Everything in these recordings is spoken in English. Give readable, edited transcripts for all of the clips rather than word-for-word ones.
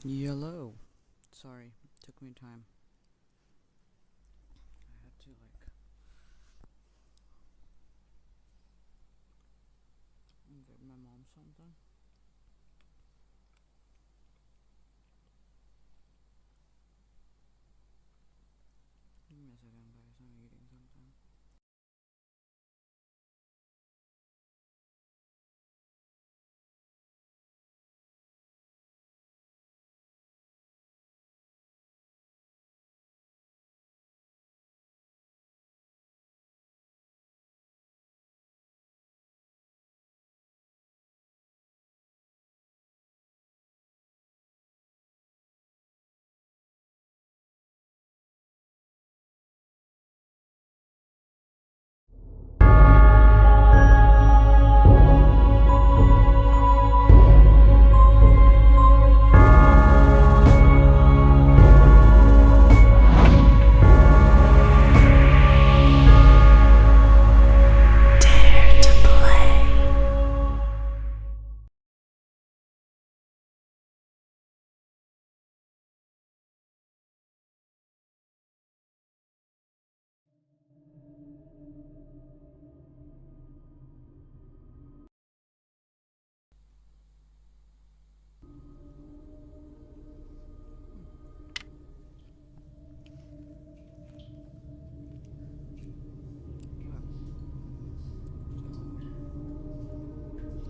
Yellow. Sorry, took me time. I had to get my mom something. Give me a second, guys. I'm eating something.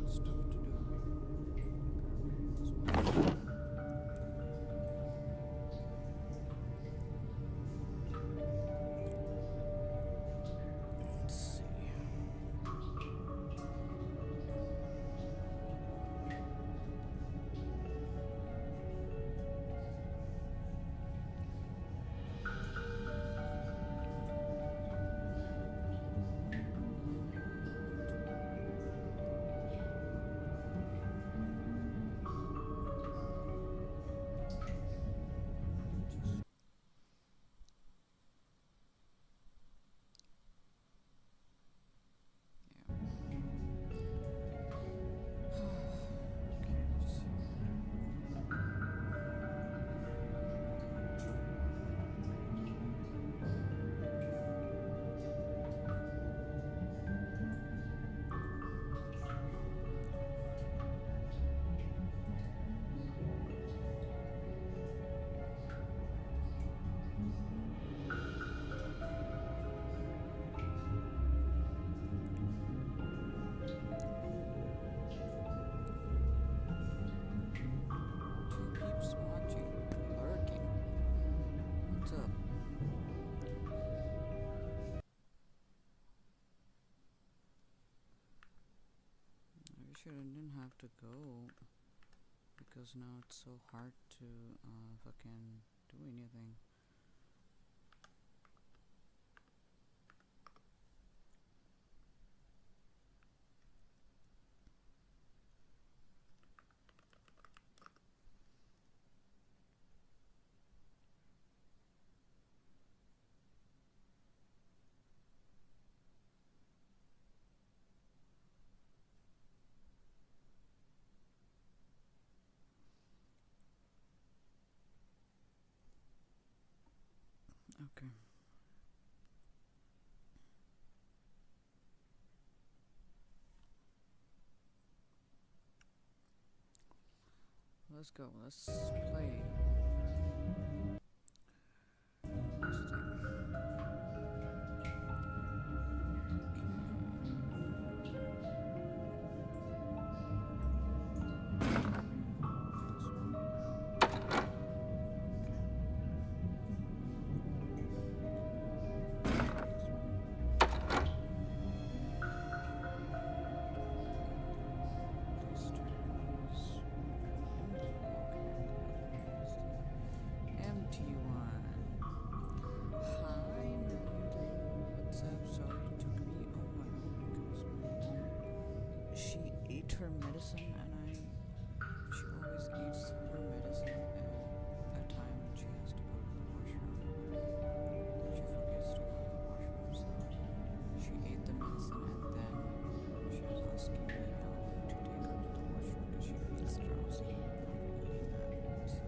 Stuff to do. Let's see. Who keeps watching? Lurking. What's up? I wish I didn't have to go because now it's so hard to fucking do anything. Okay. Let's go. Let's play. This thing. Empty one. Hi, Nandi. What's up? Sorry it took me a while because my mom, she ate her medicine and she always eats her medicine at a time when she has to go to the washroom. She forgets to go to the washroom, so she ate the medicine and then she was asking me to take her to the washroom because she feels drowsy after eating that. So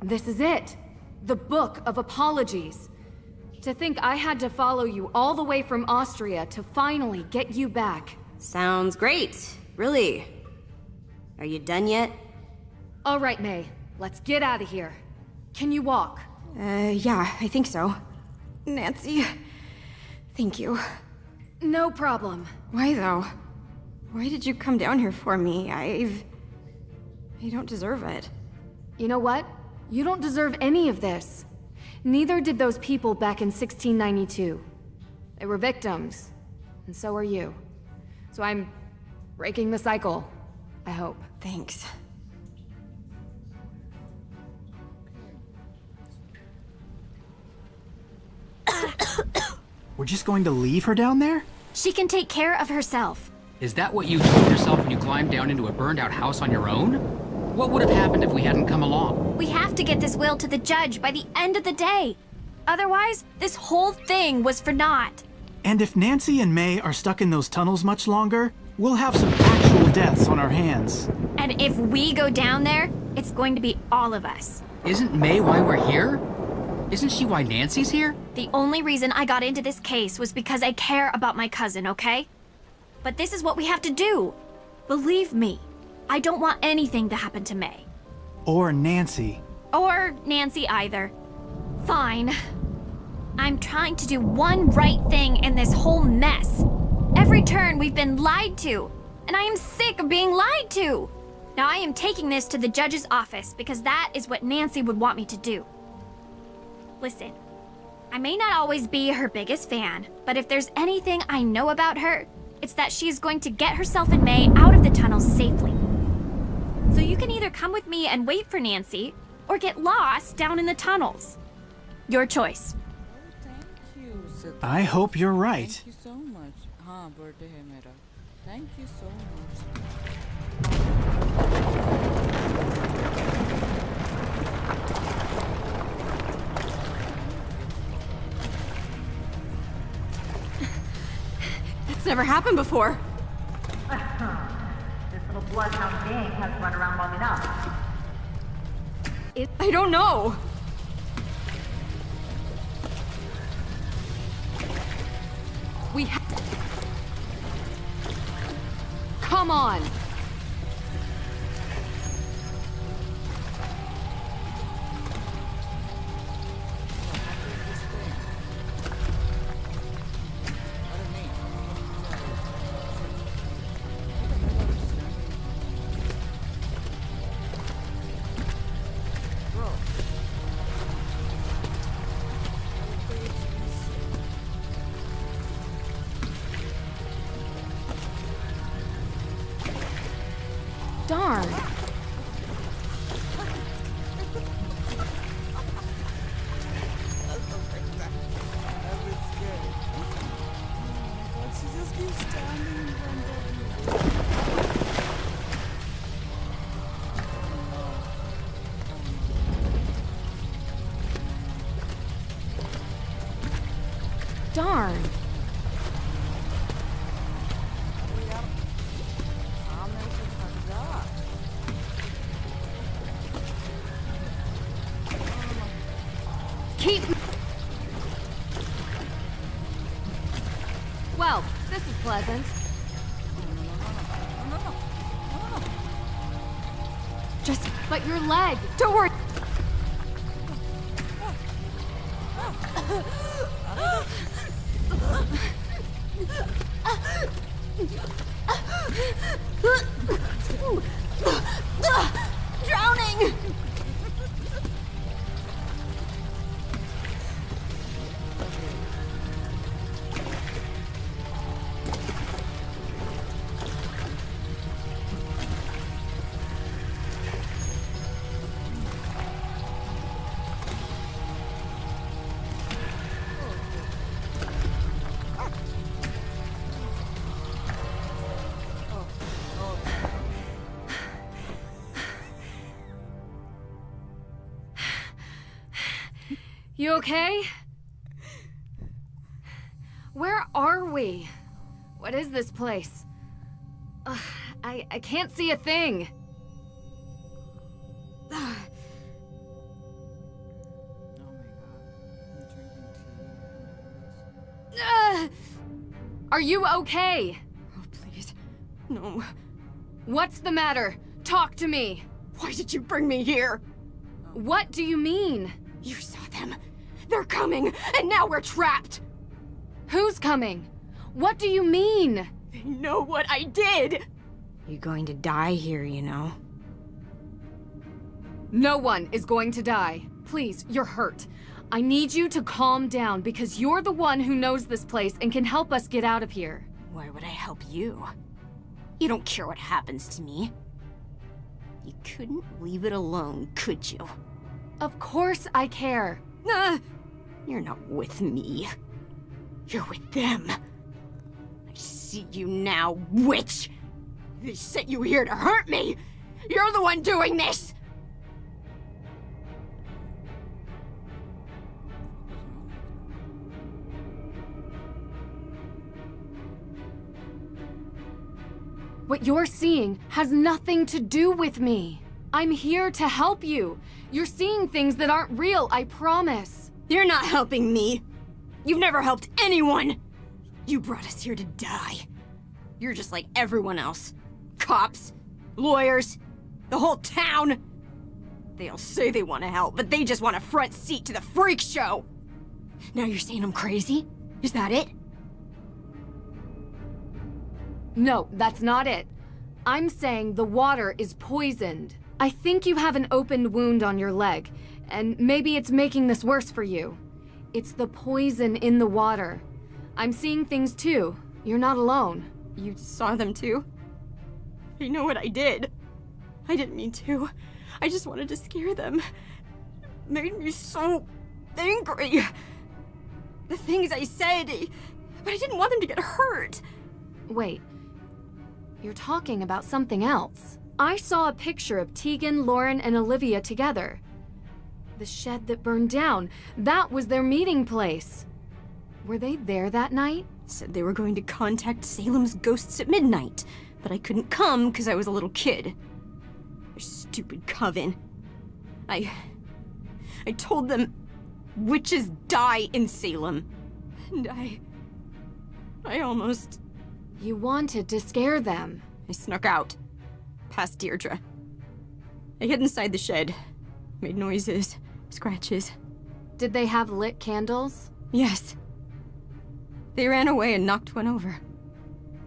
This is it. The Book of Apologies. To think I had to follow you all the way from Austria to finally get you back. Sounds great. Really. Are you done yet? All right, May. Let's get out of here. Can you walk? Yeah, I think so. Nancy, thank you. No problem. Why though? Why did you come down here for me? I don't deserve it. You know what? You don't deserve any of this. Neither did those people back in 1692. They were victims, and so are you. So I'm breaking the cycle, I hope. Thanks. We're just going to leave her down there? She can take care of herself. Is that what you told yourself when you climbed down into a burned-out house on your own? What would have happened if we hadn't come along? We have to get this will to the judge by the end of the day. Otherwise, this whole thing was for naught. And if Nancy and May are stuck in those tunnels much longer, we'll have some actual deaths on our hands. And if we go down there, it's going to be all of us. Isn't May why we're here? Isn't she why Nancy's here? The only reason I got into this case was because I care about my cousin, okay? But this is what we have to do. Believe me, I don't want anything to happen to May. Or Nancy. Or Nancy either. Fine. I'm trying to do one right thing in this whole mess. Every turn we've been lied to, and I am sick of being lied to. Now I am taking this to the judge's office because that is what Nancy would want me to do. Listen, I may not always be her biggest fan, but if there's anything I know about her, it's that she is going to get herself and May out of the tunnels safely. So you can either come with me and wait for Nancy, or get lost down in the tunnels. Your choice. Thank you, Sid. I hope you're right. Thank you so much. हाँ, birthday है मेरा. Thank you so much. It's never happened before. This little bloodhound gang has run around long enough. I don't know. We Come on! Darn. Darn. Keep... Well, this is pleasant. Just... But your leg! Don't worry! Drowning! You okay? Where are we? What is this place? I can't see a thing. Are you okay? Oh, please. No. What's the matter? Talk to me. Why did you bring me here? What do you mean? You saw them. They're coming, and now we're trapped. Who's coming? What do you mean? They know what I did. You're going to die here, you know. No one is going to die. Please, you're hurt. I need you to calm down because you're the one who knows this place and can help us get out of here. Why would I help you? You don't care what happens to me. You couldn't leave it alone, could you? Of course I care. You're not with me. You're with them. I see you now, witch! They sent you here to hurt me! You're the one doing this! What you're seeing has nothing to do with me. I'm here to help you. You're seeing things that aren't real, I promise. You're not helping me. You've never helped anyone. You brought us here to die. You're just like everyone else. Cops, lawyers, the whole town. They all say they want to help, but they just want a front seat to the freak show. Now you're saying I'm crazy? Is that it? No, that's not it. I'm saying the water is poisoned. I think you have an opened wound on your leg, and maybe it's making this worse for you. It's the poison in the water. I'm seeing things too. You're not alone. You saw them too? They know what I did. I didn't mean to. I just wanted to scare them. It made me so angry. The things I said, but I didn't want them to get hurt. Wait. You're talking about something else. I saw a picture of Tegan, Lauren, and Olivia together. The shed that burned down, that was their meeting place. Were they there that night? Said they were going to contact Salem's ghosts at midnight, but I couldn't come because I was a little kid. Their stupid coven. I told them witches die in Salem. And I almost... You wanted to scare them. I snuck out, past Deirdre. I hid inside the shed, made noises, scratches. Did they have lit candles? Yes. They ran away and knocked one over.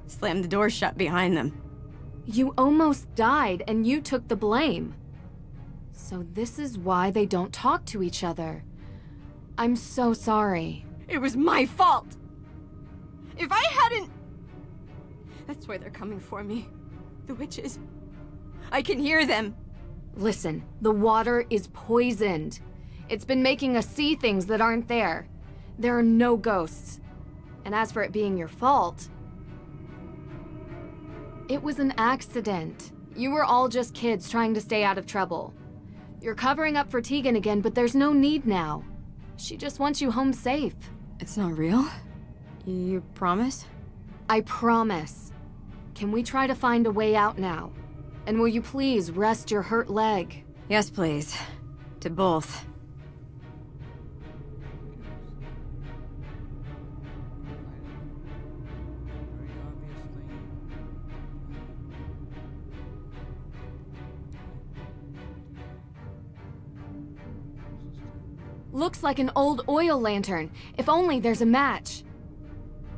Slammed the door shut behind them. You almost died and you took the blame. So this is why they don't talk to each other. I'm so sorry. It was my fault! If I hadn't... That's why they're coming for me. The witches. I can hear them. Listen, the water is poisoned. It's been making us see things that aren't there. There are no ghosts. And as for it being your fault, it was an accident. You were all just kids trying to stay out of trouble. You're covering up for Tegan again, but there's no need now. She just wants you home safe. It's not real? You promise? I promise. Can we try to find a way out now? And will you please rest your hurt leg? Yes, please. To both. Looks like an old oil lantern. If only there's a match.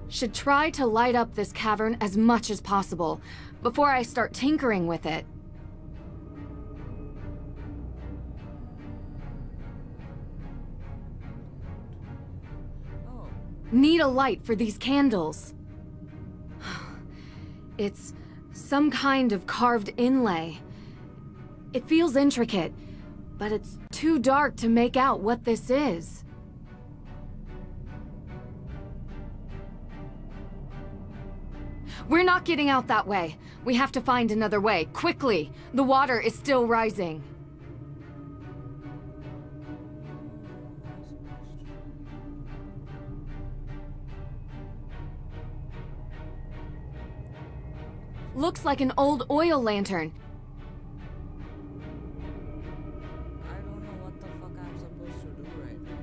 Should try to light up this cavern as much as possible before I start tinkering with it. Need a light for these candles. It's some kind of carved inlay. It feels intricate, but it's too dark to make out what this is. We're not getting out that way. We have to find another way, quickly. The water is still rising. Looks like an old oil lantern. I don't know what the fuck I'm supposed to do right now.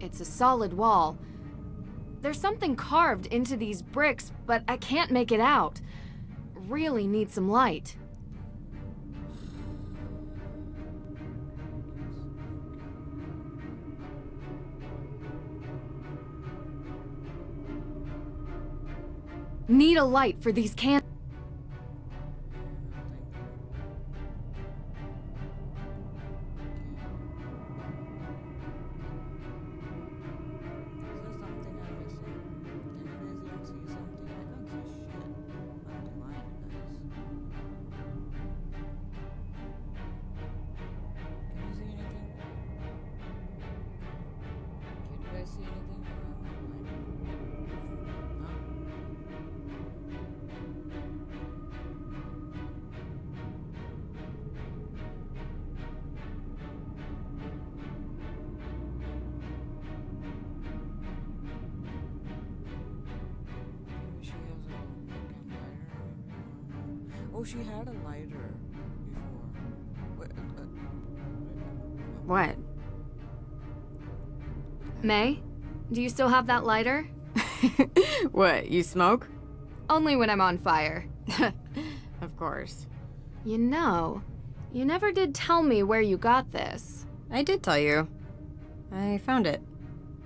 It's a solid wall. There's something carved into these bricks, but I can't make it out. Really need some light. Need a light for these candles. Oh, she had a lighter before. Wait, What? May, do you still have that lighter? What, you smoke? Only when I'm on fire. Of course. You know, you never did tell me where you got this. I did tell you. I found it.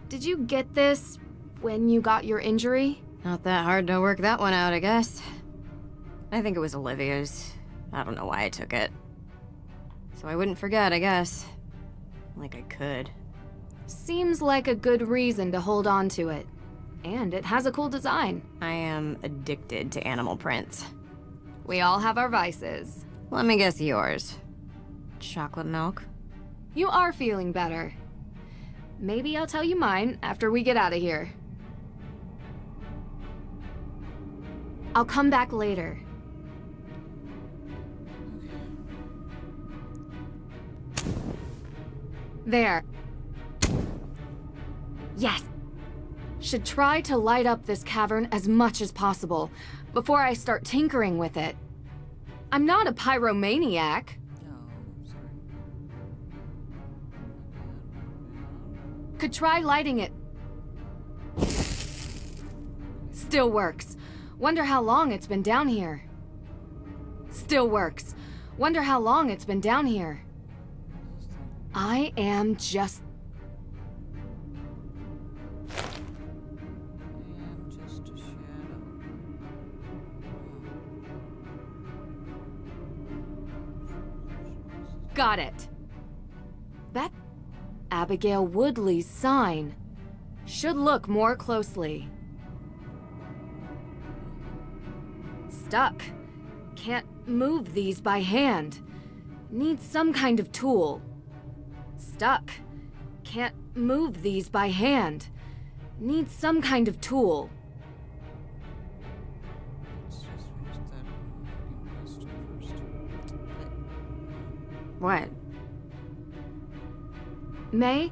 Did you get this when you got your injury? Not that hard to work that one out, I guess. I think it was Olivia's. I don't know why I took it. So I wouldn't forget, I guess. Like I could. Seems like a good reason to hold on to it. And it has a cool design. I am addicted to animal prints. We all have our vices. Let me guess yours. Chocolate milk? You are feeling better. Maybe I'll tell you mine after we get out of here. I'll come back later. There. Yes. Should try to light up this cavern as much as possible before I start tinkering with it. I'm not a pyromaniac. no, sorry. Could try lighting it. Still works. Wonder how long it's been down here. Still works. Wonder how long it's been down here. I am just... I am just a shadow. Got it. That Abigail Woodley's sign. Should look more closely. Stuck. Can't move these by hand. Need some kind of tool. Stuck. Can't move these by hand. Need some kind of tool. Let's just finish that fucking question first. What? May,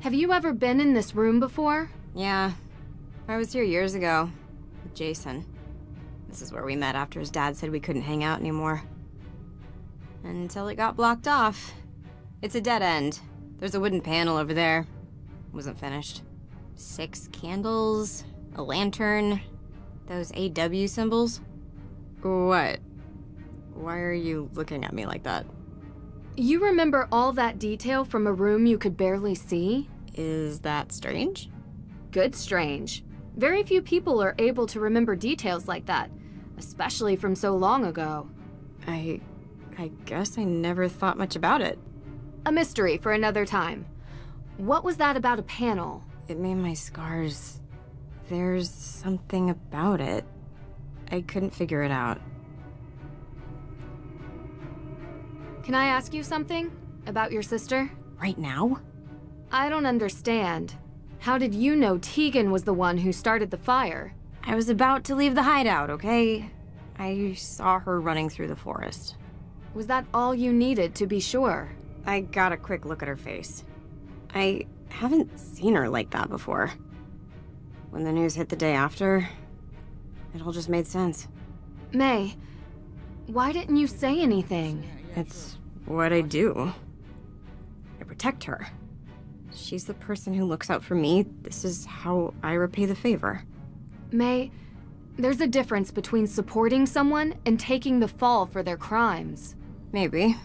have you ever been in this room before? Yeah. I was here years ago. With Jason. This is where we met after his dad said we couldn't hang out anymore. Until it got blocked off. It's a dead end. There's a wooden panel over there. Wasn't finished. 6 candles, a lantern, those AW symbols. What? Why are you looking at me like that? You remember all that detail from a room you could barely see? Is that strange? Good strange. Very few people are able to remember details like that, especially from so long ago. I guess I never thought much about it. A mystery for another time. What was that about a panel? It made my scars. There's something about it. I couldn't figure it out. Can I ask you something? About your sister? Right now? I don't understand. How did you know Tegan was the one who started the fire? I was about to leave the hideout, okay? I saw her running through the forest. Was that all you needed to be sure? I got a quick look at her face. I haven't seen her like that before. When the news hit the day after, it all just made sense. May, why didn't you say anything? It's what I do. I protect her. She's the person who looks out for me. This is how I repay the favor. May, there's a difference between supporting someone and taking the fall for their crimes. Maybe.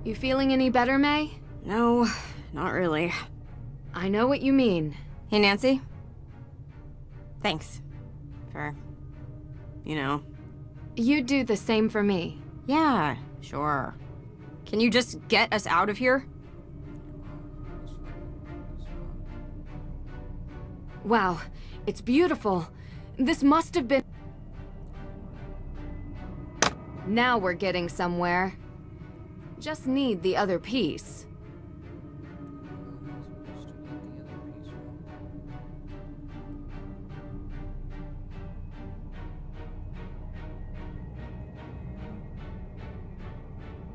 You feeling any better, May? No, not really. I know what you mean. Hey, Nancy. Thanks. For... you know. You'd do the same for me. Yeah, sure. Can you just get us out of here? Wow, it's beautiful. This must have been... Now we're getting somewhere. Just need the other piece.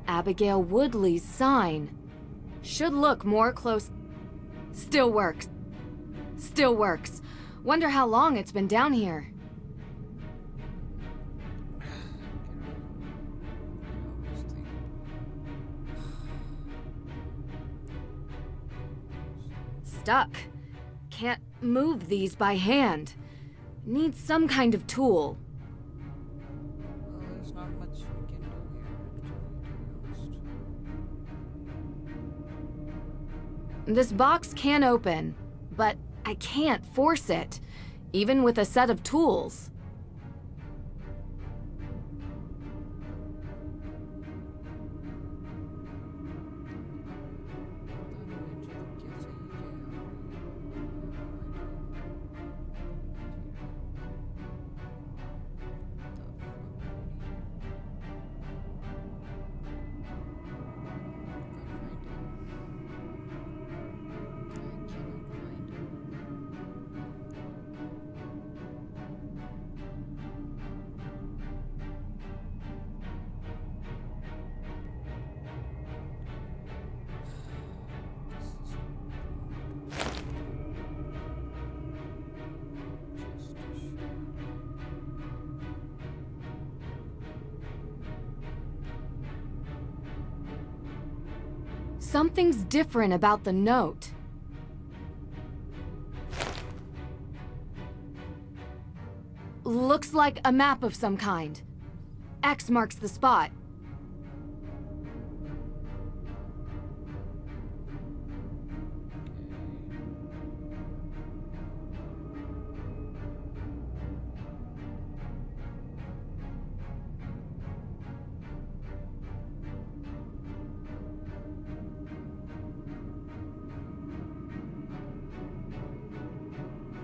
Abigail Woodley's sign. Should look more close. Still works. Still works. Wonder how long it's been down here. Stuck. Can't move these by hand. Need some kind of tool. Well, there's not much we can do here, actually, to be honest. This box can open, but I can't force it, even with a set of tools. Something's different about the note. Looks like a map of some kind. X marks the spot.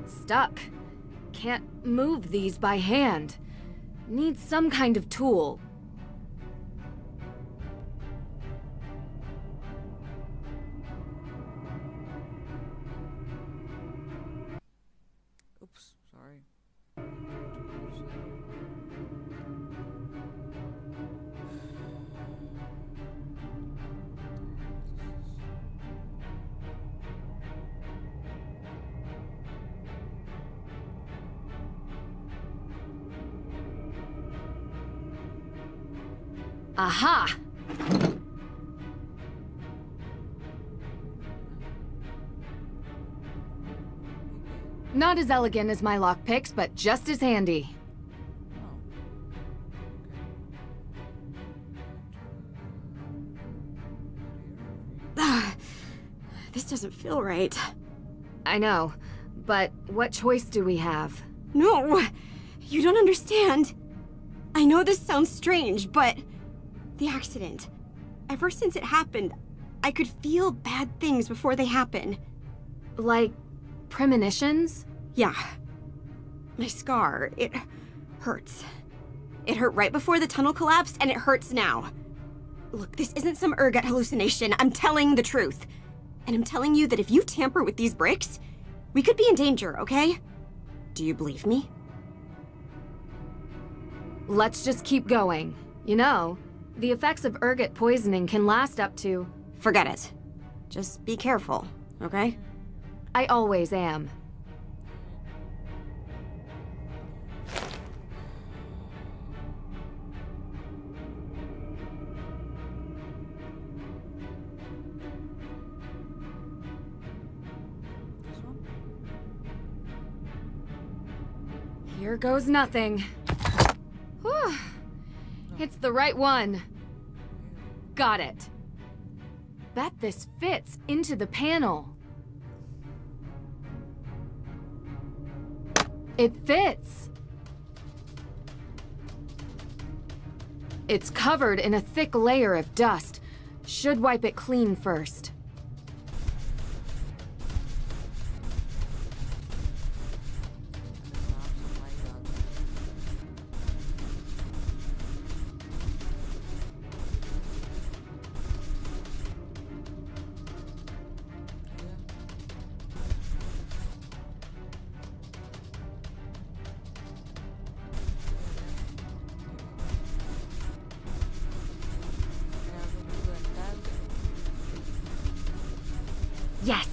Stuck. Can't move these by hand. Need some kind of tool. Oops, sorry. Aha! Not as elegant as my lockpicks, but just as handy. This doesn't feel right. I know, but what choice do we have? No, you don't understand. I know this sounds strange, but the accident, ever since it happened, I could feel bad things before they happen. Like, premonitions? Yeah. My scar, it hurts. It hurt right before the tunnel collapsed, and it hurts now. Look, this isn't some ergot hallucination. I'm telling the truth. And I'm telling you that if you tamper with these bricks, we could be in danger, okay? Do you believe me? Let's just keep going. You know, the effects of ergot poisoning can last up to... Forget it. Just be careful, okay? I always am. Here goes nothing. Whew. It's the right one. Got it. Bet this fits into the panel. It fits. It's covered in a thick layer of dust. Should wipe it clean first. Yes!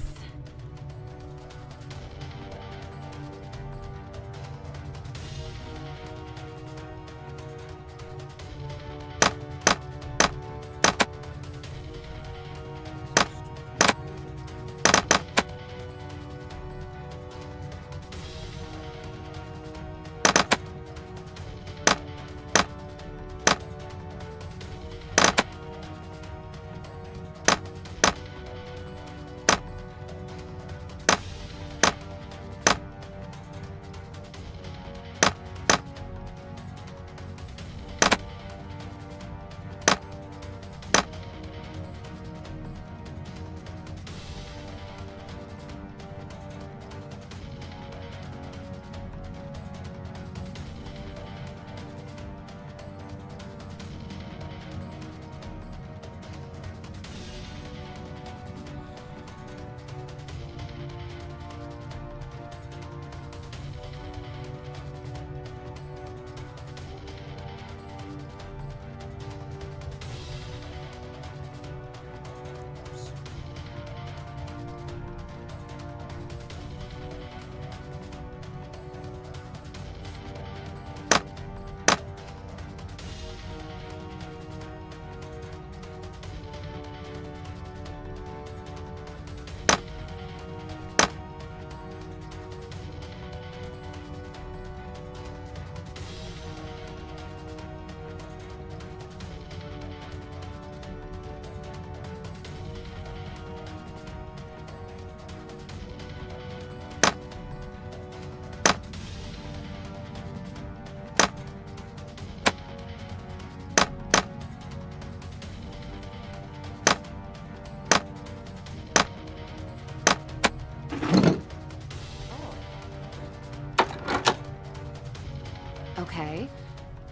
Okay.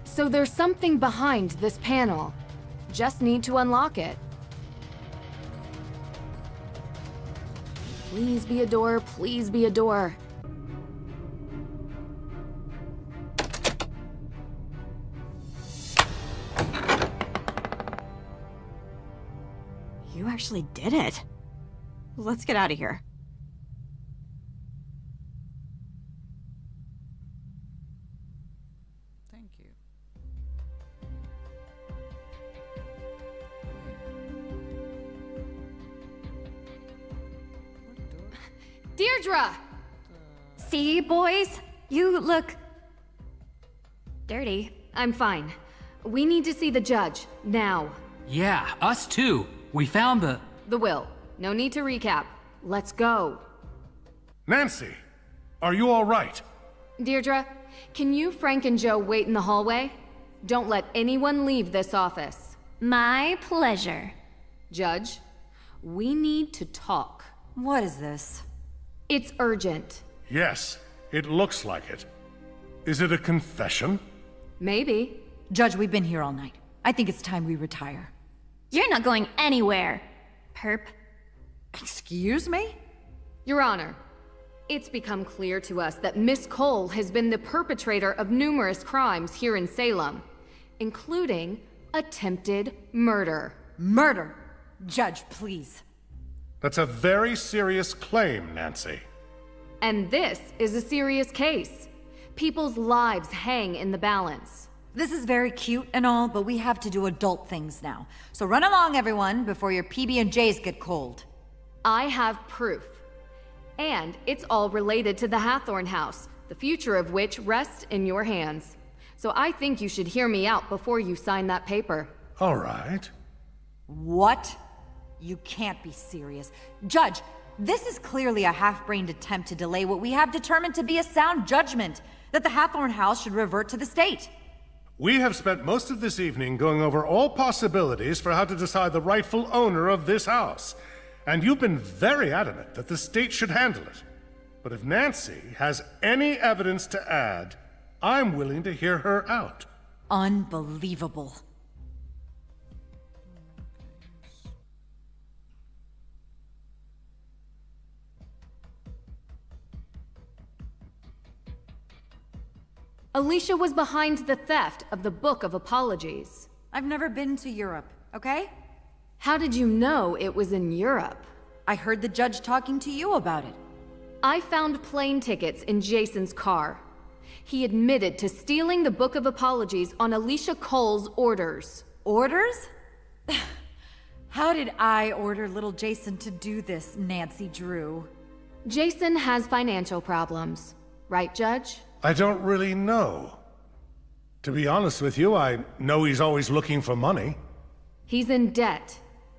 So there's something behind this panel. Just need to unlock it. Please be a door, please be a door. You actually did it. Let's get out of here. Thank you. Deirdre! See, boys? You look... dirty. I'm fine. We need to see the judge, now. Yeah, us too. We found the... The will. No need to recap. Let's go. Nancy, are you all right? Deirdre, can you, Frank, and Joe wait in the hallway? Don't let anyone leave this office. My pleasure. Judge, we need to talk. What is this? It's urgent. Yes, it looks like it. Is it a confession? Maybe. Judge, we've been here all night. I think it's time we retire. You're not going anywhere, perp. Excuse me? Your Honor, it's become clear to us that Miss Cole has been the perpetrator of numerous crimes here in Salem, including attempted murder. Murder! Judge, please. That's a very serious claim, Nancy. And this is a serious case. People's lives hang in the balance. This is very cute and all, but we have to do adult things now. So run along, everyone, before your PB&Js get cold. I have proof. And it's all related to the Hathorn house, the future of which rests in your hands. So I think you should hear me out before you sign that paper. All right. What? You can't be serious. Judge, this is clearly a half-brained attempt to delay what we have determined to be a sound judgment, that the Hathorne house should revert to the state. We have spent most of this evening going over all possibilities for how to decide the rightful owner of this house. And you've been very adamant that the state should handle it. But if Nancy has any evidence to add, I'm willing to hear her out. Unbelievable. Alicia was behind the theft of the Book of Apologies. I've never been to Europe, okay? How did you know it was in Europe? I heard the judge talking to you about it. I found plane tickets in Jason's car. He admitted to stealing the Book of Apologies on Alicia Cole's orders. Orders? How did I order little Jason to do this, Nancy Drew? Jason has financial problems, right, Judge? I don't really know. To be honest with you, I know he's always looking for money. He's in debt,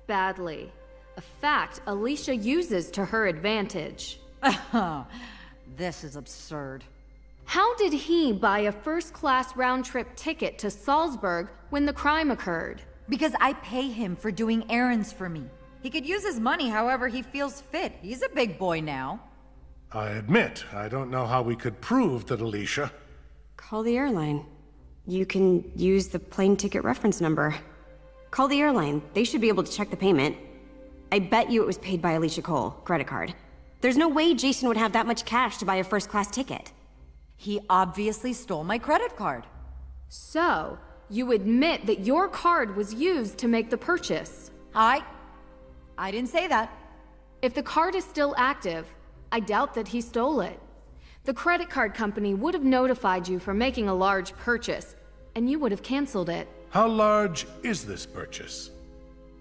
badly. A fact Alicia uses to her advantage. This is absurd. How did he buy a first-class round-trip ticket to Salzburg when the crime occurred? Because I pay him for doing errands for me. He could use his money however he feels fit. He's a big boy now. I admit, I don't know how we could prove that Alicia... Call the airline. You can use the plane ticket reference number. Call the airline. They should be able to check the payment. I bet you it was paid by Alicia Cole, credit card. There's no way Jason would have that much cash to buy a first-class ticket. He obviously stole my credit card. So, you admit that your card was used to make the purchase? I didn't say that. If the card is still active, I doubt that he stole it. The credit card company would have notified you for making a large purchase, and you would have canceled it. How large is this purchase?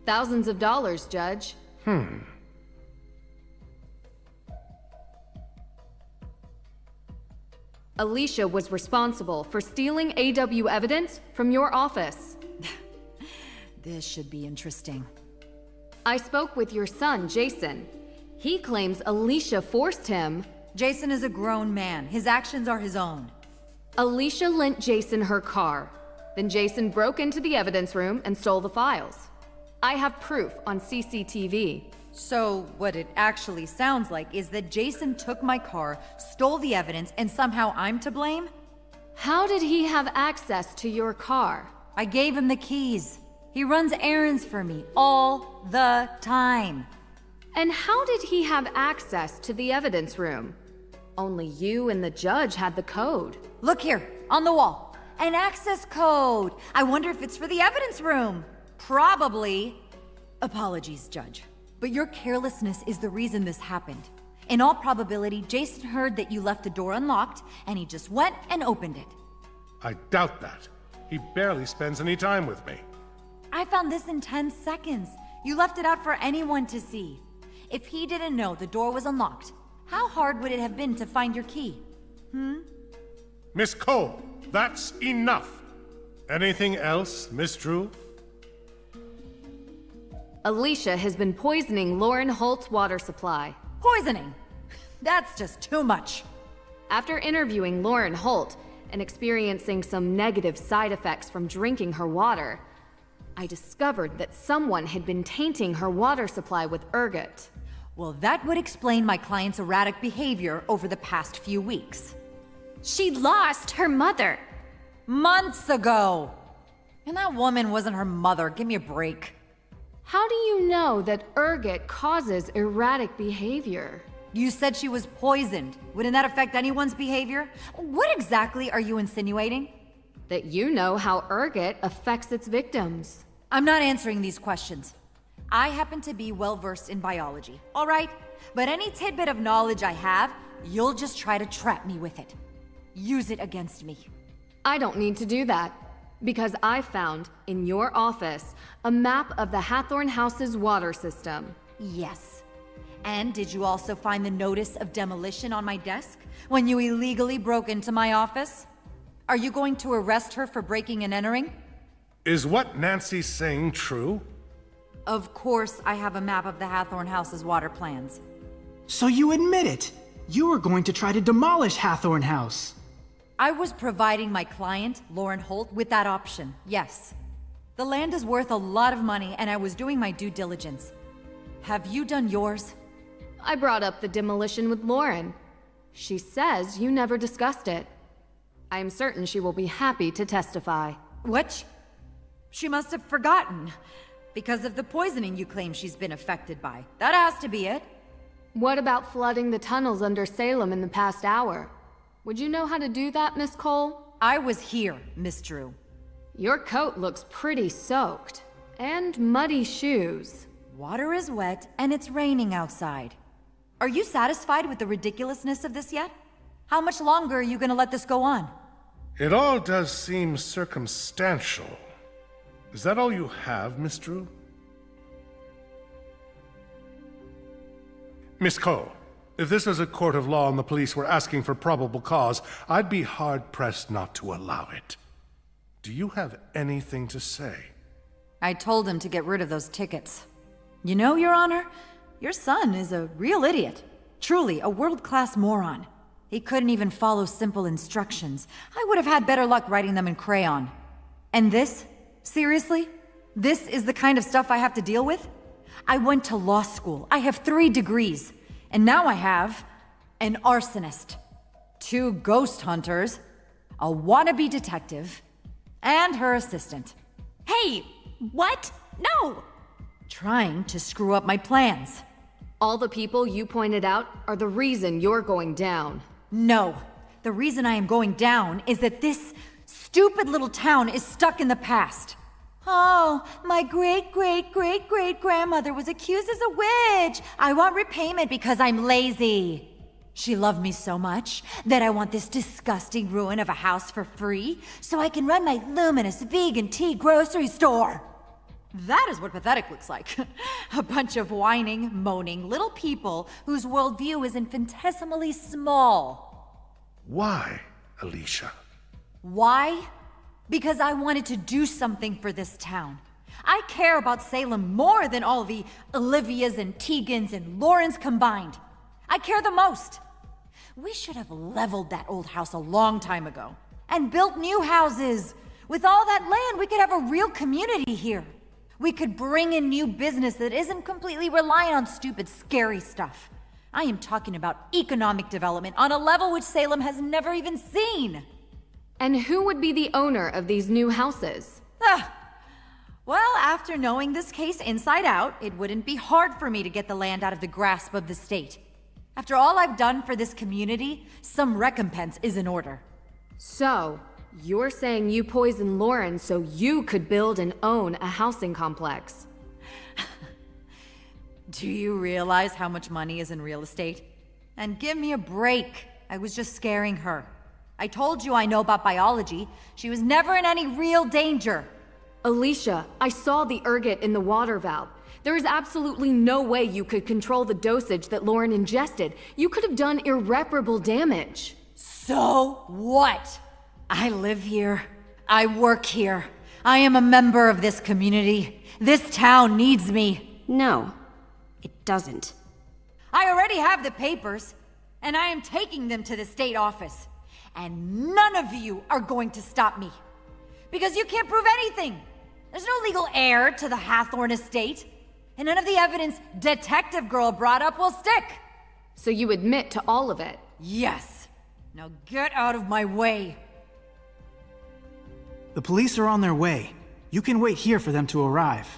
Thousands of dollars, Judge. Alicia was responsible for stealing AW evidence from your office. This should be interesting. I spoke with your son, Jason. He claims Alicia forced him. Jason is a grown man. His actions are his own. Alicia lent Jason her car. Then Jason broke into the evidence room and stole the files. I have proof on CCTV. So, what it actually sounds like is that Jason took my car, stole the evidence, and somehow I'm to blame? How did he have access to your car? I gave him the keys. He runs errands for me all the time. And how did he have access to the evidence room? Only you and the judge had the code. Look here, on the wall. An access code. I wonder if it's for the evidence room. Probably. Apologies, Judge. But your carelessness is the reason this happened. In all probability, Jason heard that you left the door unlocked, and he just went and opened it. I doubt that. He barely spends any time with me. I found this in 10 seconds. You left it out for anyone to see. If he didn't know the door was unlocked, how hard would it have been to find your key? Miss Cole, that's enough. Anything else, Miss Drew? Alicia has been poisoning Lauren Holt's water supply. Poisoning? That's just too much. After interviewing Lauren Holt and experiencing some negative side effects from drinking her water, I discovered that someone had been tainting her water supply with ergot. Well, that would explain my client's erratic behavior over the past few weeks. She lost her mother. Months ago! And that woman wasn't her mother. Give me a break. How do you know that ergot causes erratic behavior? You said she was poisoned. Wouldn't that affect anyone's behavior? What exactly are you insinuating? That you know how ergot affects its victims. I'm not answering these questions. I happen to be well-versed in biology, all right? But any tidbit of knowledge I have, you'll just try to trap me with it. Use it against me. I don't need to do that, because I found, in your office, a map of the Hathorne House's water system. Yes. And did you also find the notice of demolition on my desk when you illegally broke into my office? Are you going to arrest her for breaking and entering? Is what Nancy's saying true? Of course I have a map of the Hathorne House's water plans. So you admit it! You were going to try to demolish Hathorne House! I was providing my client, Lauren Holt, with that option, yes. The land is worth a lot of money, and I was doing my due diligence. Have you done yours? I brought up the demolition with Lauren. She says you never discussed it. I am certain she will be happy to testify. What? She must have forgotten. Because of the poisoning you claim she's been affected by. That has to be it. What about flooding the tunnels under Salem in the past hour? Would you know how to do that, Miss Cole? I was here, Miss Drew. Your coat looks pretty soaked. And muddy shoes. Water is wet, and it's raining outside. Are you satisfied with the ridiculousness of this yet? How much longer are you gonna let this go on? It all does seem circumstantial. Is that all you have, Miss Drew? Miss Cole, if this was a court of law and the police were asking for probable cause, I'd be hard-pressed not to allow it. Do you have anything to say? I told him to get rid of those tickets. You know, Your Honor, your son is a real idiot. Truly, a world-class moron. He couldn't even follow simple instructions. I would have had better luck writing them in crayon. And this? Seriously? This is the kind of stuff I have to deal with? I went to law school. I have 3 degrees. And now I have an arsonist, 2 ghost hunters, a wannabe detective, and her assistant. Hey, what? No! Trying to screw up my plans. All the people you pointed out are the reason you're going down. No. The reason I am going down is that this stupid little town is stuck in the past. Oh, my great-great-great-great-grandmother was accused as a witch. I want repayment because I'm lazy. She loved me so much that I want this disgusting ruin of a house for free so I can run my luminous vegan tea grocery store. That is what pathetic looks like. A bunch of whining, moaning little people whose worldview is infinitesimally small. Why, Alicia? Why? Because I wanted to do something for this town. I care about Salem more than all the Olivias and Tegans and Laurens combined. I care the most. We should have leveled that old house a long time ago and built new houses. With all that land, we could have a real community here. We could bring in new business that isn't completely reliant on stupid, scary stuff. I am talking about economic development on a level which Salem has never even seen. And who would be the owner of these new houses? Well, after knowing this case inside out, it wouldn't be hard for me to get the land out of the grasp of the state. After all I've done for this community, some recompense is in order. So, you're saying you poisoned Lauren so you could build and own a housing complex? Do you realize how much money is in real estate? And give me a break. I was just scaring her. I told you I know about biology. She was never in any real danger. Alicia, I saw the ergot in the water valve. There is absolutely no way you could control the dosage that Lauren ingested. You could have done irreparable damage. So what? I live here. I work here. I am a member of this community. This town needs me. No, it doesn't. I already have the papers, and I am taking them to the state office. And none of you are going to stop me. Because you can't prove anything. There's no legal heir to the Hathorne estate. And none of the evidence Detective Girl brought up will stick. So you admit to all of it? Yes. Now get out of my way. The police are on their way. You can wait here for them to arrive.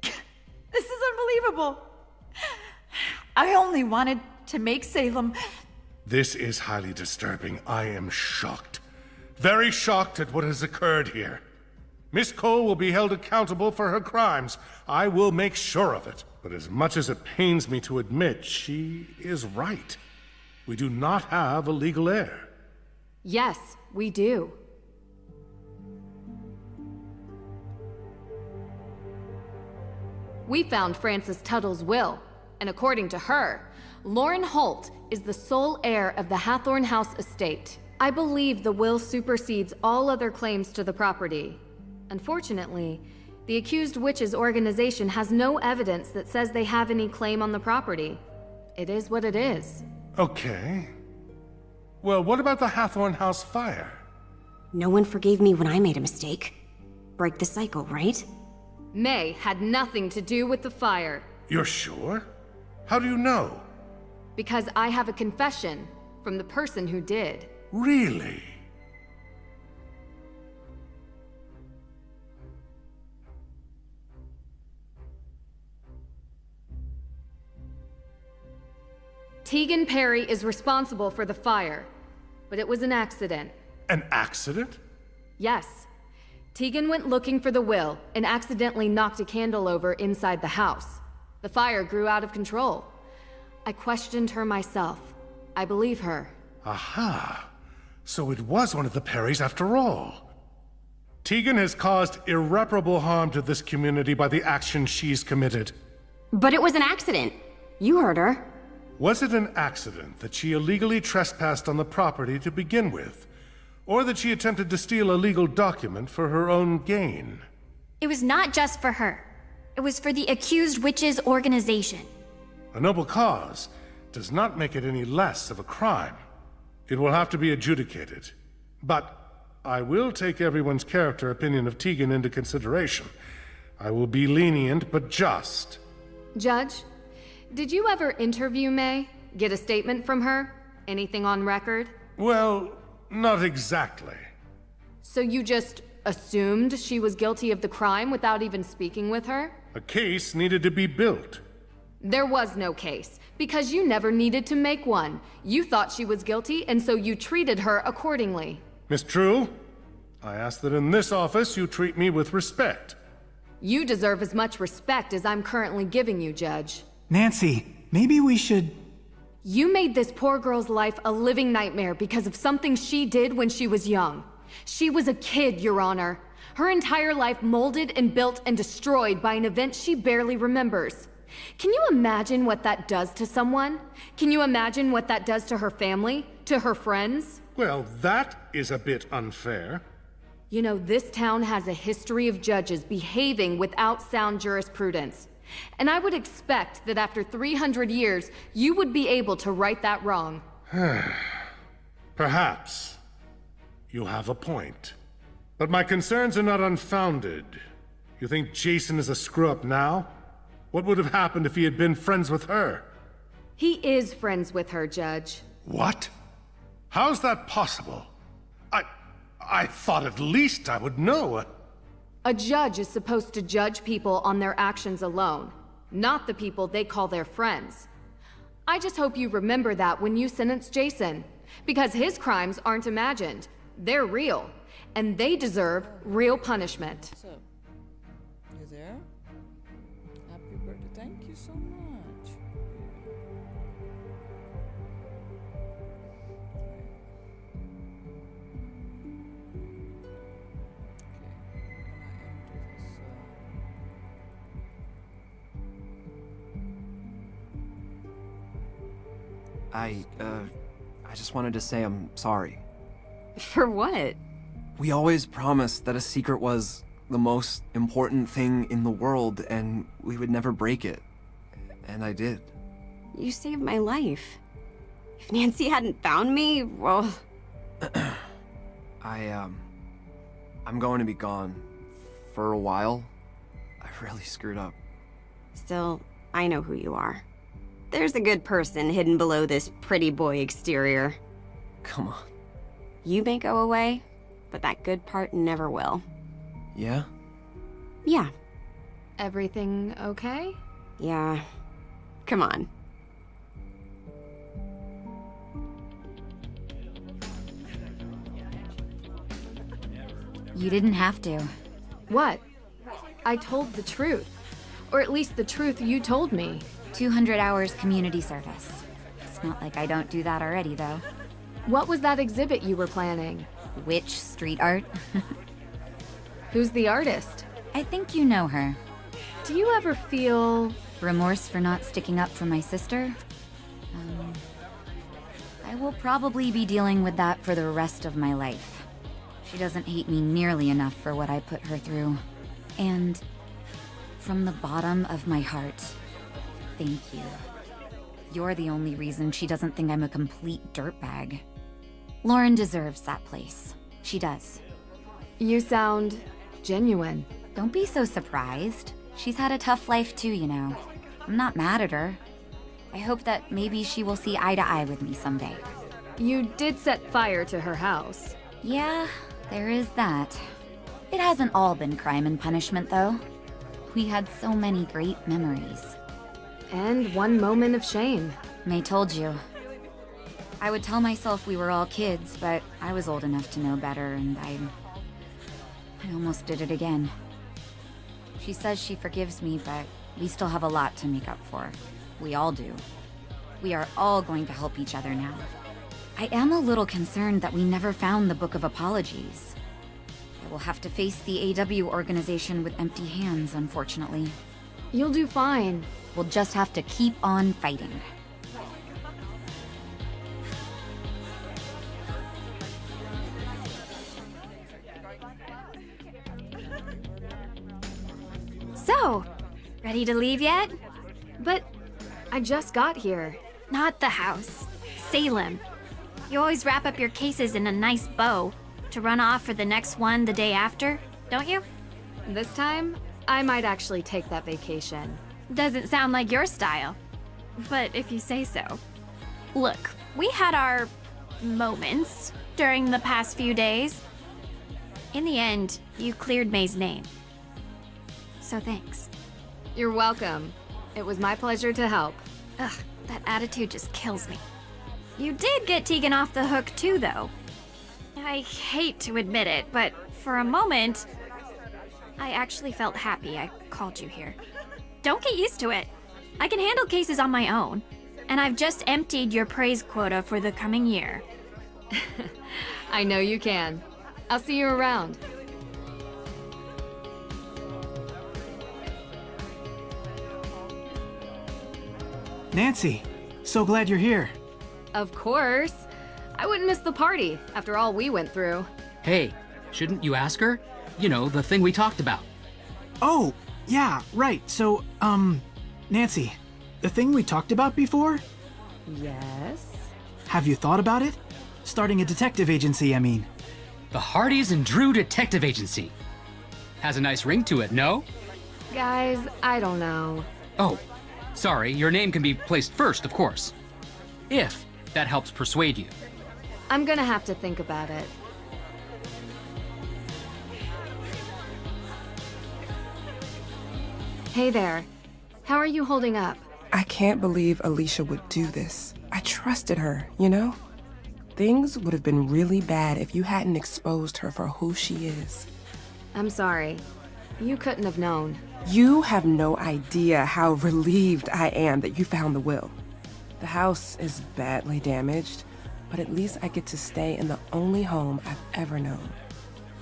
This is unbelievable. I only wanted to make Salem... This is highly disturbing. I am shocked. Very shocked at what has occurred here. Miss Cole will be held accountable for her crimes. I will make sure of it. But as much as it pains me to admit, she is right. We do not have a legal heir. Yes, we do. We found Francis Tuttle's will. And according to her, Lauren Holt is the sole heir of the Hathorne House estate. I believe the will supersedes all other claims to the property. Unfortunately, the accused witch's organization has no evidence that says they have any claim on the property. It is what it is. Okay. Well, what about the Hathorne House fire? No one forgave me when I made a mistake. Break the cycle, right? May had nothing to do with the fire. You're sure? How do you know? Because I have a confession from the person who did. Really? Tegan Perry is responsible for the fire, but it was an accident. An accident? Yes. Tegan went looking for the will and accidentally knocked a candle over inside the house. The fire grew out of control. I questioned her myself. I believe her. Aha. So it was one of the Perrys after all. Tegan has caused irreparable harm to this community by the actions she's committed. But it was an accident. You heard her. Was it an accident that she illegally trespassed on the property to begin with? Or that she attempted to steal a legal document for her own gain? It was not just for her. It was for the accused witch's organization. A noble cause does not make it any less of a crime. It will have to be adjudicated. But I will take everyone's character opinion of Tegan into consideration. I will be lenient but just. Judge, did you ever interview May? Get a statement from her? Anything on record? Well, not exactly. So you just assumed she was guilty of the crime without even speaking with her? A case needed to be built. There was no case, because you never needed to make one. You thought she was guilty, and so you treated her accordingly. Miss True, I ask that in this office you treat me with respect. You deserve as much respect as I'm currently giving you, Judge. Nancy, maybe we should... You made this poor girl's life a living nightmare because of something she did when she was young. She was a kid, Your Honor. Her entire life molded and built and destroyed by an event she barely remembers. Can you imagine what that does to someone? Can you imagine what that does to her family? To her friends? Well, that is a bit unfair. You know, this town has a history of judges behaving without sound jurisprudence. And I would expect that after 300 years, you would be able to right that wrong. Perhaps. You have a point. But my concerns are not unfounded. You think Jason is a screw-up now? What would have happened if he had been friends with her? He is friends with her, Judge. What? How's that possible? I thought at least I would know. A judge is supposed to judge people on their actions alone, not the people they call their friends. I just hope you remember that when you sentence Jason, because his crimes aren't imagined. They're real, and they deserve real punishment. What's up? You there? Happy birthday. Thank you so much. I just wanted to say I'm sorry. For what? We always promised that a secret was the most important thing in the world, and we would never break it. And I did. You saved my life. If Nancy hadn't found me, well... I'm going to be gone. For a while. I really screwed up. Still, I know who you are. There's a good person hidden below this pretty boy exterior. Come on. You may go away, but that good part never will. Yeah? Yeah. Everything okay? Yeah. Come on. You didn't have to. What? I told the truth. Or at least the truth you told me. 200 hours community service. It's not like I don't do that already, though. What was that exhibit you were planning? Witch street art? Who's the artist? I think you know her. Do you ever feel Remorse for not sticking up for my sister? I will probably be dealing with that for the rest of my life. She doesn't hate me nearly enough for what I put her through. And from the bottom of my heart, thank you. You're the only reason she doesn't think I'm a complete dirtbag. Lauren deserves that place. She does. You sound genuine. Don't be so surprised. She's had a tough life too, you know. I'm not mad at her. I hope that maybe she will see eye to eye with me someday. You did set fire to her house. Yeah, there is that. It hasn't all been crime and punishment, though. We had so many great memories. And one moment of shame. May told you. I would tell myself we were all kids, but I was old enough to know better, and I almost did it again. She says she forgives me, but we still have a lot to make up for. We all do. We are all going to help each other now. I am a little concerned that we never found the Book of Apologies. I will have to face the AW organization with empty hands, unfortunately. You'll do fine. We'll just have to keep on fighting. So, ready to leave yet? But I just got here. Not the house. Salem. You always wrap up your cases in a nice bow to run off for the next one the day after, don't you? This time, I might actually take that vacation. Doesn't sound like your style. But if you say so. Look, we had our moments during the past few days. In the end, you cleared May's name. So thanks. You're welcome. It was my pleasure to help. Ugh, that attitude just kills me. You did get Tegan off the hook too, though. I hate to admit it, but for a moment, I actually felt happy I called you here. Don't get used to it. I can handle cases on my own, and I've just emptied your praise quota for the coming year. I know you can. I'll see you around. Nancy, so glad you're here. Of course. I wouldn't miss the party after all we went through. Hey, shouldn't you ask her? You know, the thing we talked about. Oh, yeah, right. So, Nancy, the thing we talked about before? Yes? Have you thought about it? Starting a detective agency, I mean. The Hardys and Drew Detective Agency. Has a nice ring to it, no? Guys, I don't know. Oh, sorry, your name can be placed first, of course. If that helps persuade you. I'm gonna have to think about it. Hey there. How are you holding up? I can't believe Alicia would do this. I trusted her, you know? Things would have been really bad if you hadn't exposed her for who she is. I'm sorry. You couldn't have known. You have no idea how relieved I am that you found the will. The house is badly damaged, but at least I get to stay in the only home I've ever known.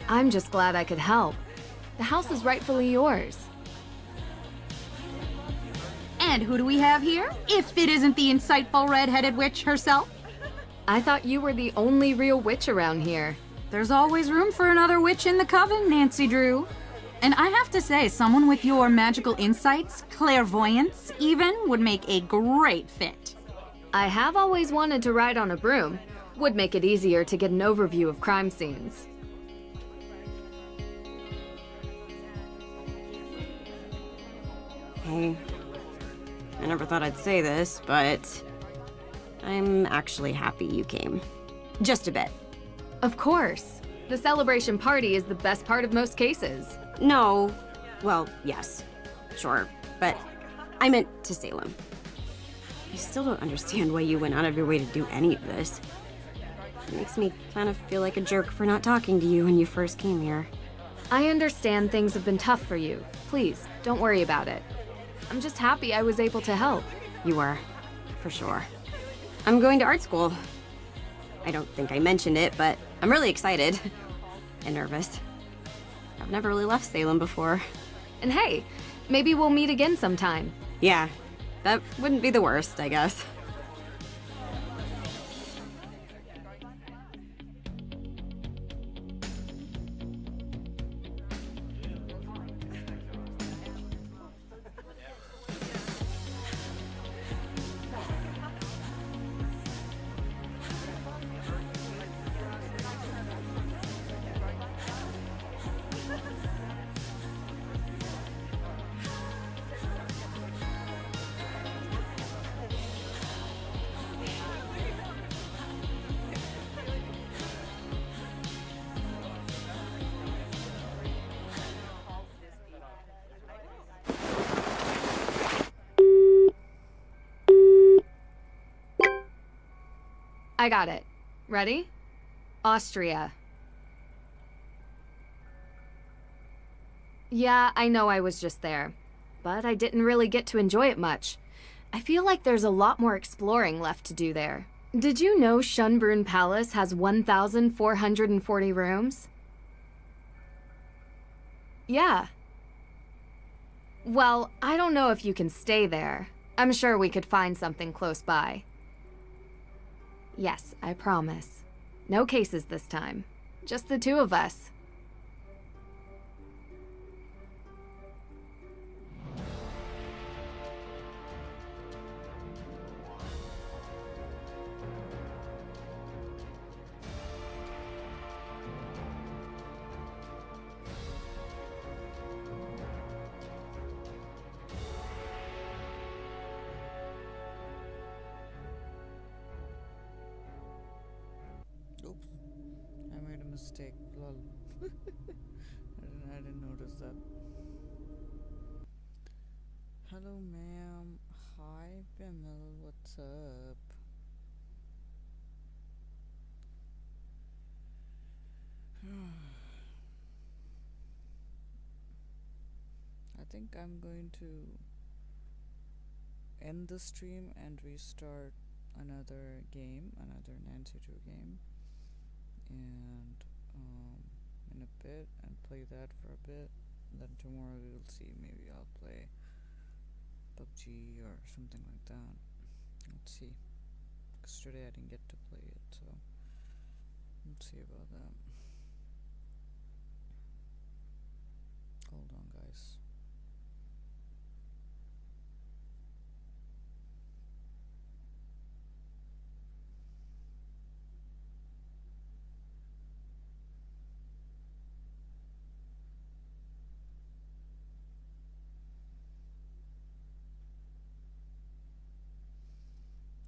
I'm just glad I could help. The house is rightfully yours. And who do we have here? If it isn't the insightful red-headed witch herself. I thought you were the only real witch around here. There's always room for another witch in the coven, Nancy Drew. And I have to say, someone with your magical insights, clairvoyance even, would make a great fit. I have always wanted to ride on a broom. Would make it easier to get an overview of crime scenes. Hey, I never thought I'd say this, but I'm actually happy you came. Just a bit. Of course. The celebration party is the best part of most cases. No. Well, yes. Sure. But I meant to Salem. I still don't understand why you went out of your way to do any of this. It makes me kind of feel like a jerk for not talking to you when you first came here. I understand things have been tough for you. Please, don't worry about it. I'm just happy I was able to help. You were. For sure. I'm going to art school. I don't think I mentioned it, but I'm really excited. And nervous. I've never really left Salem before. And hey, maybe we'll meet again sometime. Yeah, that wouldn't be the worst, I guess. I got it. Ready? Austria. Yeah, I know I was just there, but I didn't really get to enjoy it much. I feel like there's a lot more exploring left to do there. Did you know Schönbrunn Palace has 1,440 rooms? Yeah. Well, I don't know if you can stay there. I'm sure we could find something close by. Yes, I promise. No cases this time. Just the two of us. Oops. I made a mistake. Lol. I didn't notice that. Hello, ma'am. Hi, Bimel. What's up? I think I'm going to end the stream and restart another game, another Nancy Drew game, and in a bit, and play that for a bit. Then tomorrow we will see. Maybe I'll play PUBG or something like that. Let's see. Because today I didn't get to play it, so let's see about that. Hold on, guys.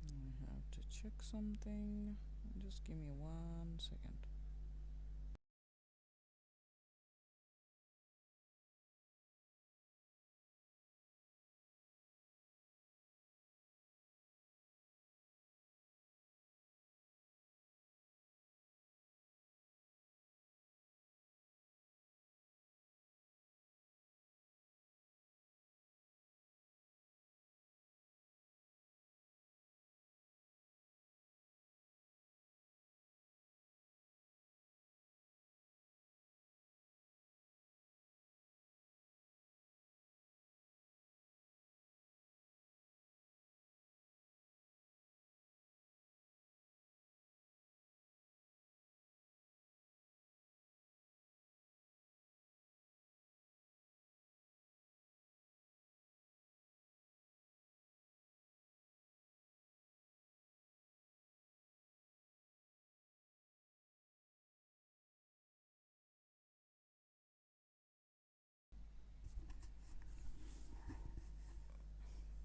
I have to check something. Just give me 1 second.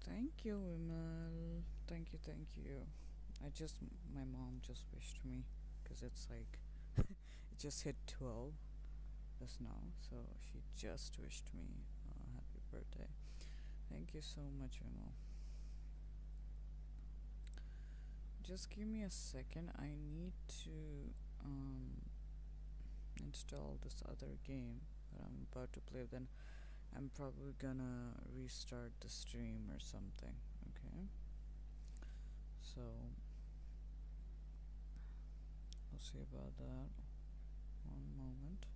Thank you, Vimal. Thank you, thank you. My mom just wished me, because it's like, it just hit 12 just now, so she just wished me happy birthday. Thank you so much, Vimal. Just give me a second. I need to install this other game that I'm about to play. Then I'm probably gonna restart the stream or something. Okay. So we'll see about that. One moment.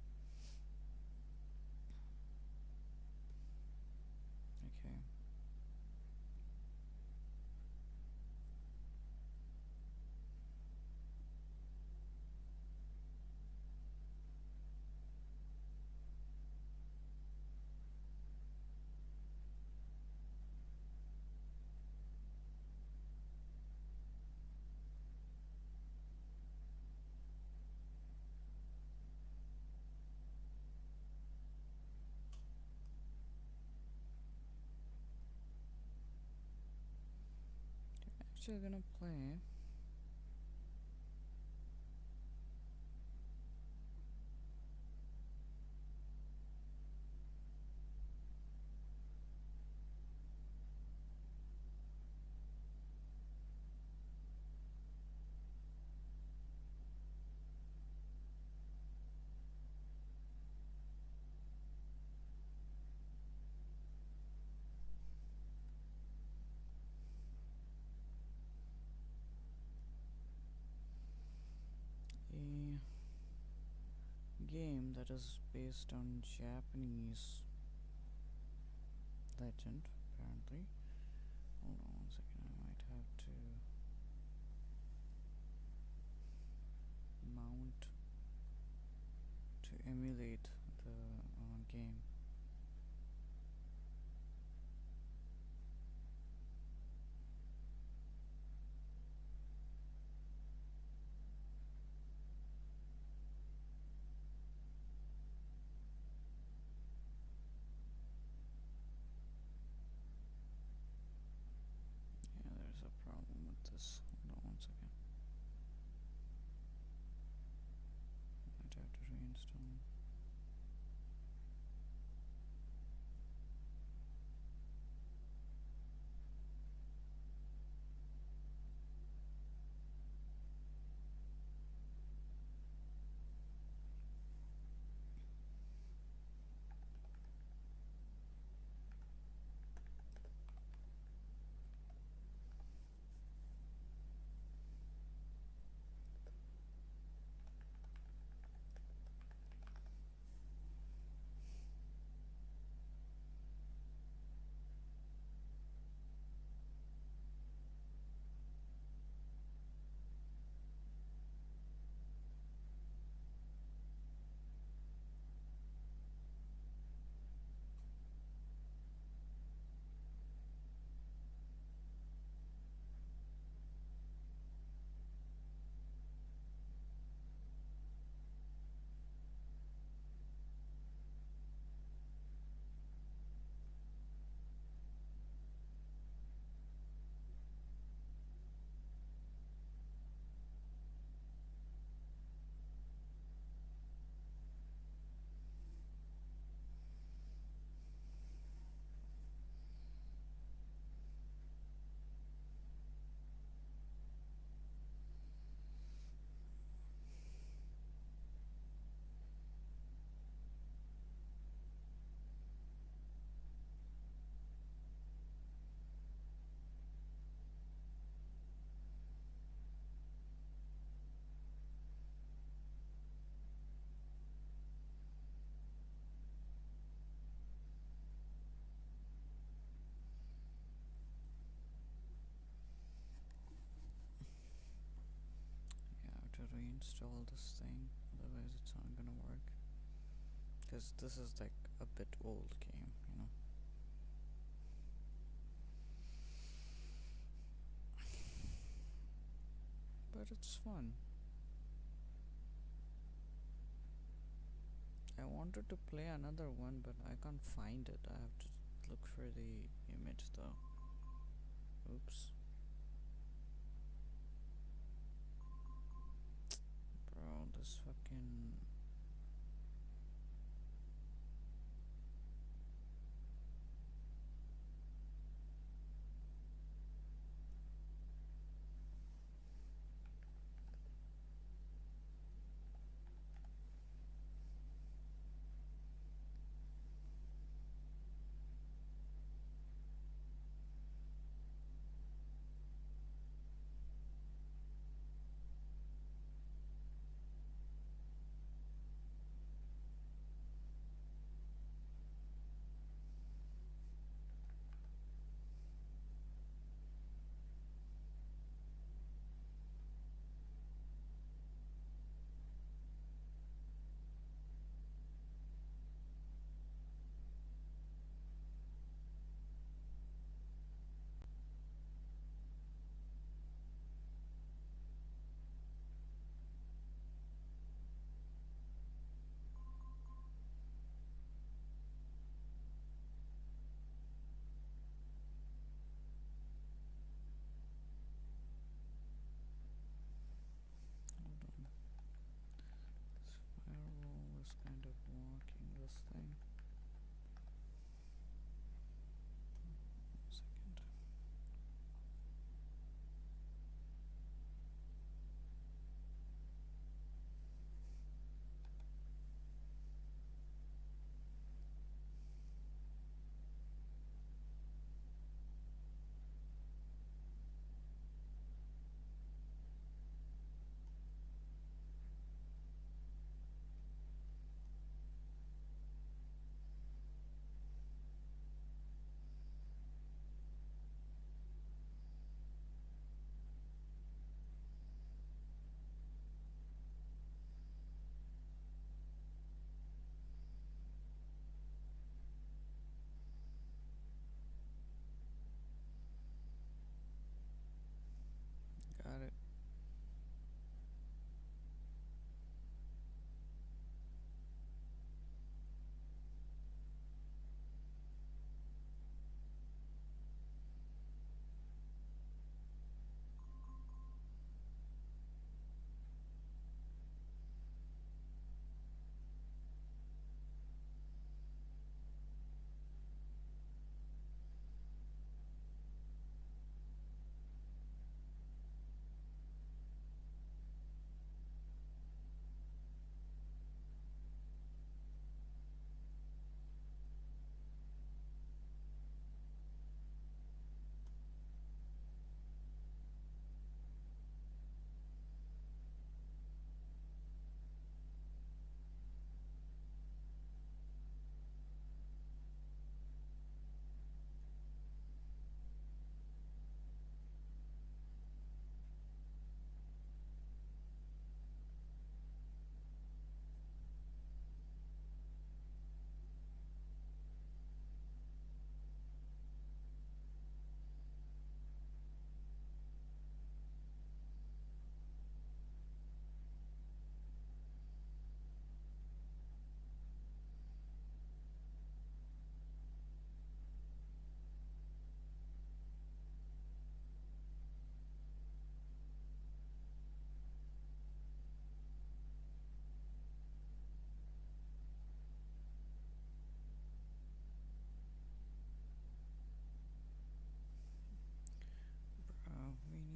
Okay. which we're gonna play. A game that is based on Japanese legend, apparently. Hold on 1 second, I might have to mount to emulate the game. Yeah, there's a problem with this. Hold on 1 second. Might have to reinstall. To reinstall this thing, otherwise it's not gonna work, because this is like a bit old game, you know. But it's fun. I wanted to play another one, but I can't find it. I have to look for the image though. Oops. Bro, this fucking...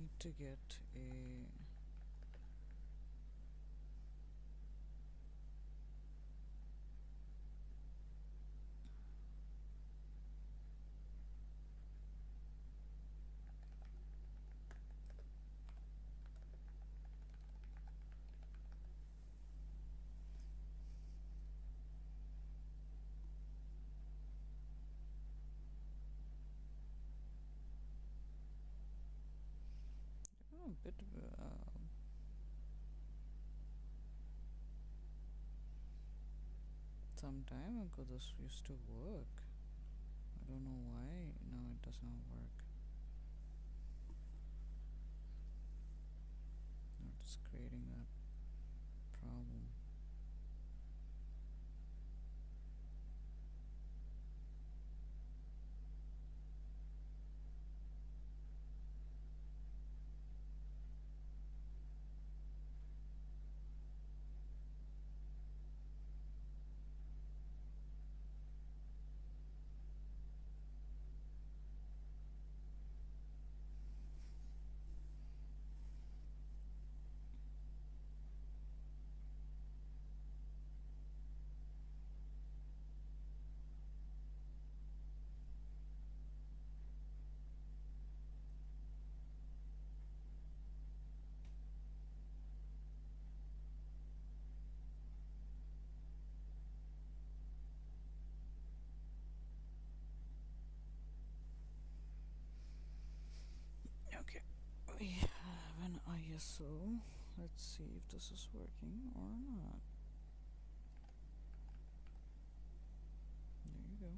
need to get a bit some time ago this used to work. I don't know why now it does not work. It's creating a problem. Okay, we have an ISO. Let's see if this is working or not. There you go.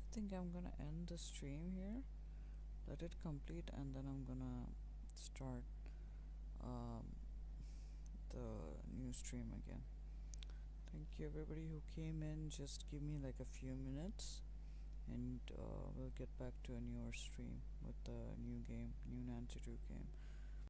I think I'm gonna end the stream here, let it complete, and then I'm gonna start the new stream again. Thank you everybody who came in. Just give me like a few minutes and we'll get back to a newer stream with the new game, new Nancy Drew game.